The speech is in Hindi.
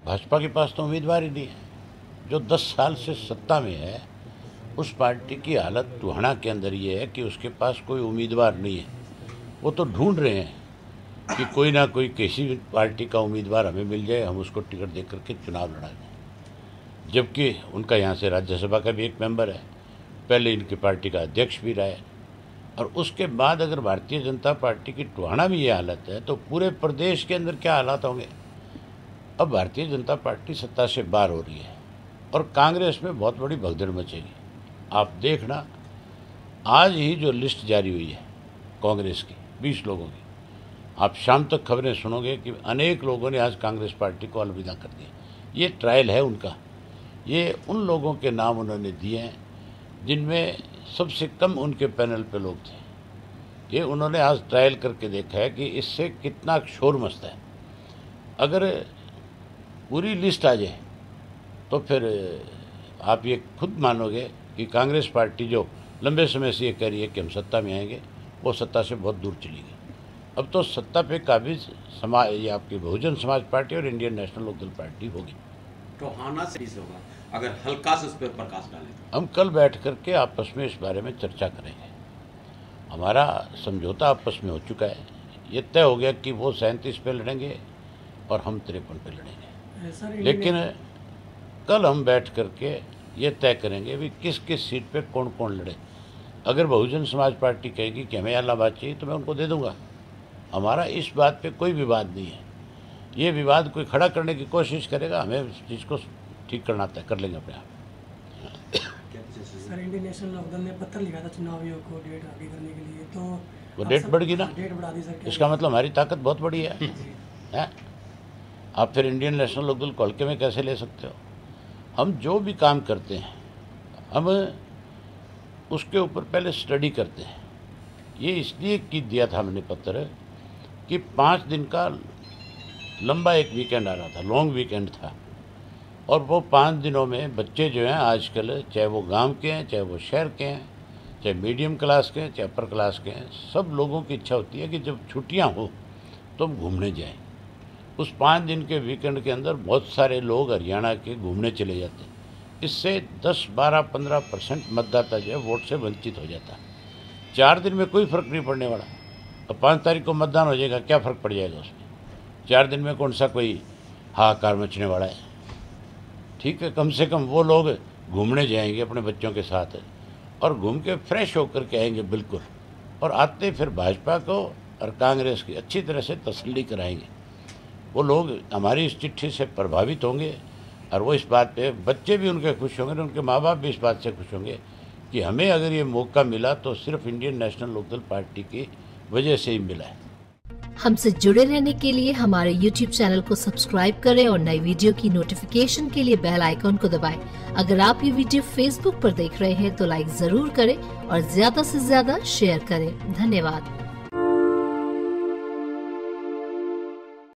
भाजपा के पास तो उम्मीदवार ही नहीं है। जो 10 साल से सत्ता में है उस पार्टी की हालत टूहना के अंदर ये है कि उसके पास कोई उम्मीदवार नहीं है। वो तो ढूंढ रहे हैं कि कोई ना कोई किसी पार्टी का उम्मीदवार हमें मिल जाए, हम उसको टिकट दे करके चुनाव लड़ा दें। जबकि उनका यहाँ से राज्यसभा का भी एक मेंबर है, पहले इनकी पार्टी का अध्यक्ष भी रहा है। और उसके बाद अगर भारतीय जनता पार्टी की टूहना में ये हालत है तो पूरे प्रदेश के अंदर क्या हालात होंगे। अब भारतीय जनता पार्टी सत्ता से बाहर हो रही है और कांग्रेस में बहुत बड़ी भगदड़ मचेगी। आप देखना, आज ही जो लिस्ट जारी हुई है कांग्रेस की 20 लोगों की, आप शाम तक खबरें सुनोगे कि अनेक लोगों ने आज कांग्रेस पार्टी को अलविदा कर दिया। ये ट्रायल है उनका। ये उन लोगों के नाम उन्होंने दिए हैं जिनमें सबसे कम उनके पैनल पे लोग थे। ये उन्होंने आज ट्रायल करके देखा है कि इससे कितना शोर मचता है। अगर पूरी लिस्ट आ जाए तो फिर आप ये खुद मानोगे कि कांग्रेस पार्टी जो लंबे समय से ये कह रही है कि हम सत्ता में आएंगे, वो सत्ता से बहुत दूर चली गई। अब तो सत्ता पे काबिज समाज, ये आपकी बहुजन समाज पार्टी और इंडियन नेशनल लोकदल पार्टी होगी। टोहाना से होगा अगर हल्का से उस पर प्रकाश डालें। हम कल बैठ करके आपस में इस बारे में चर्चा करेंगे। हमारा समझौता आपस में हो चुका है। ये तय हो गया कि वो 37 पे लड़ेंगे और हम 53 पे लड़ेंगे। लेकिन कल हम बैठ करके ये तय करेंगे भी किस किस सीट पे कौन कौन लड़े। अगर बहुजन समाज पार्टी कहेगी कि हमें इलाहाबाद चाहिए तो मैं उनको दे दूंगा। हमारा इस बात पे कोई विवाद नहीं है। ये विवाद कोई खड़ा करने की कोशिश करेगा, हमें इस चीज़ को ठीक करना तय कर लेंगे अपने आप। सर, इंडियन नेशनल लोकदल ने पत्र लिखा था चुनावियों को डेट आगे करने के लिए, तो वो डेट बढ़ गई ना, डेट बढ़ा दी सर। इसका मतलब हमारी ताकत बहुत बड़ी है? आप फिर इंडियन नेशनल लोकदल को हल्के में कैसे ले सकते हो? हम जो भी काम करते हैं हम उसके ऊपर पहले स्टडी करते हैं। ये इसलिए कि दिया था हमने पत्र कि 5 दिन का लंबा एक वीकेंड आ रहा था, लॉन्ग वीकेंड था। और वो 5 दिनों में बच्चे जो हैं आजकल, चाहे वो गांव के हैं, चाहे वो शहर के हैं, चाहे मीडियम क्लास के हैं, चाहे अपर क्लास के हैं, सब लोगों की इच्छा होती है कि जब छुट्टियां हो तो हम घूमने जाएं। उस 5 दिन के वीकेंड के अंदर बहुत सारे लोग हरियाणा के घूमने चले जाते हैं। इससे 10, 12, 15% मतदाता जो है वोट से वंचित हो जाता है। 4 दिन में कोई फर्क नहीं पड़ने वाला। तो 5 तारीख को मतदान हो जाएगा, क्या फ़र्क पड़ जाएगा उसमें? 4 दिन में कौन सा कोई हाहाकार मचने वाला है? ठीक है, कम से कम वो लोग घूमने जाएंगे अपने बच्चों के साथ और घूम के फ्रेश होकर के आएंगे बिल्कुल, और आते फिर भाजपा को और कांग्रेस की अच्छी तरह से तसल्ली कराएंगे। वो लोग हमारी इस चिट्ठी से प्रभावित होंगे और वो इस बात पे, बच्चे भी उनके खुश होंगे, उनके माँ बाप भी इस बात से खुश होंगे कि हमें अगर ये मौका मिला तो सिर्फ इंडियन नेशनल लोकदल पार्टी की वजह से ही मिला है। हमसे जुड़े रहने के लिए हमारे YouTube चैनल को सब्सक्राइब करें और नई वीडियो की नोटिफिकेशन के लिए बेल आइकॉन को दबाएं। अगर आप ये वीडियो Facebook पर देख रहे हैं तो लाइक जरूर करें और ज्यादा से ज्यादा शेयर करें। धन्यवाद।